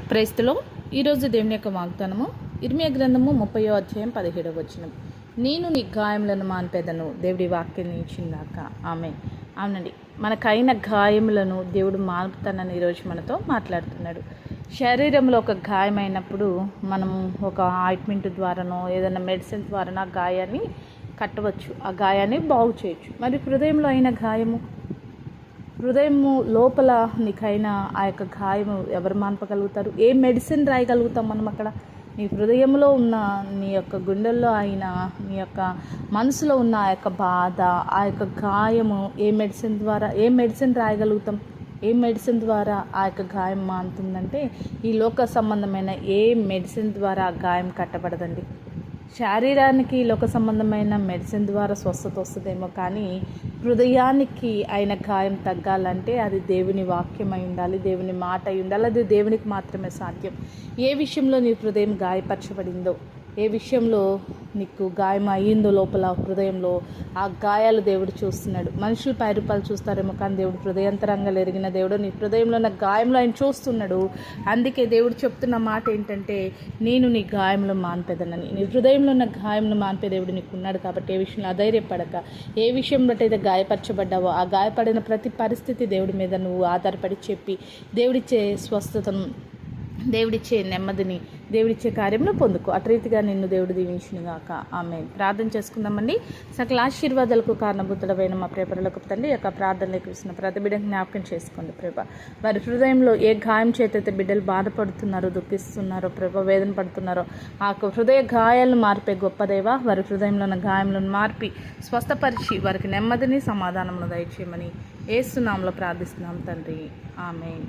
క్రైస్తలో ఈరోజు దేవుని యొక్క వాగ్దానము ఇర్మియా గ్రంథము 30వ అధ్యాయం 17వ వచనం. నేను నీ గాయములను మాన్పేదను. దేవుడి వాక్యం ఇచ్చిందాక ఆమె. అవునండి, మనకైన గాయములను దేవుడు మాన్పుతానని ఈరోజు మనతో మాట్లాడుతున్నాడు. శరీరంలో ఒక గాయమైనప్పుడు మనము ఒక ఆయింట్మెంట్ ద్వారానో ఏదైనా మెడిసిన్ ద్వారా గాయాన్ని కట్టవచ్చు, ఆ గాయాన్ని బాగు చేయొచ్చు. మరి హృదయంలో అయిన గాయము, హృదయము లోపల నీకైనా ఆ యొక్క గాయము ఎవరు మాన్పగలుగుతారు? ఏ మెడిసిన్ రాయగలుగుతాం మనం అక్కడ? నీ హృదయంలో ఉన్న, నీ యొక్క గుండెల్లో అయినా, నీ యొక్క మనసులో ఉన్న ఆ యొక్క బాధ, ఆ యొక్క గాయము ఏ మెడిసిన్ రాయగలుగుతాం? ఏ మెడిసిన్ ద్వారా ఆ యొక్క గాయం మానుతుందంటే ఈ లోక సంబంధమైన ఏ మెడిసిన్ ద్వారా ఆ గాయం కట్టబడదండి. శరీరానికి లోక సంబంధమైన మెడిసిన్ ద్వారా స్వస్థత వస్తుందేమో, కానీ హృదయానికి అయిన గాయం తగ్గాలంటే అది దేవుని వాక్యం అయి ఉండాలి, దేవుని మాట అయి ఉండాలి. అది దేవునికి మాత్రమే సాధ్యం. ఏ విషయంలో నీ హృదయం గాయపరచబడిందో, ఏ విషయంలో నీకు గాయం అయ్యిందో లోపల హృదయంలో, ఆ గాయాలు దేవుడు చూస్తున్నాడు. మనుషులు పై రూపాయలు చూస్తారేమో, కానీ దేవుడు హృదయంతరంగా ఎరిగిన దేవుడు నీ హృదయంలో ఉన్న గాయంలో ఆయన చూస్తున్నాడు. అందుకే దేవుడు చెప్తున్న మాట ఏంటంటే, నేను నీ గాయంలో మాన్పేదనని. నీ హృదయంలో ఉన్న గాయంలో మాన్పే దేవుడు నీకు ఉన్నాడు. కాబట్టి ఏ విషయంలో అధైర్యపడక, ఏ విషయం బట్టి అయితే గాయపరచబడ్డావో ఆ గాయపడిన ప్రతి పరిస్థితి దేవుడి మీద నువ్వు ఆధారపడి చెప్పి దేవుడిచ్చే స్వస్థతను, దేవుడిచ్చే నెమ్మదిని, దేవుడిచ్చే కార్యంలో పొందుకో. అటు రీతిగా నిన్ను దేవుడు దీవించునుగాక. ఆమేన్. ప్రార్థన చేసుకుందామండి. సకల ఆశీర్వాదాలకు కారణభూతుడమైన మా ప్రేపరులకు తండ్రి యొక్క ప్రార్థనలకు ఇస్తున్న ప్రతి బిడ్డకు జ్ఞాపకం చేసుకోండి ప్రేమ. వారి హృదయంలో ఏ గాయం చేతైతే బిడ్డలు బాధపడుతున్నారో, దుఃఖిస్తున్నారో, ప్రేమ వేదన పడుతున్నారో, ఆ హృదయ గాయాలను మార్పే గొప్ప దేవ, వారి హృదయంలో ఉన్న గాయములను మార్పి స్వస్థపరిచి వారికి నెమ్మదిని, సమాధానమును దయచేయమని యేసు నామములో ప్రార్థిస్తున్నాం తండ్రి. ఆమేన్.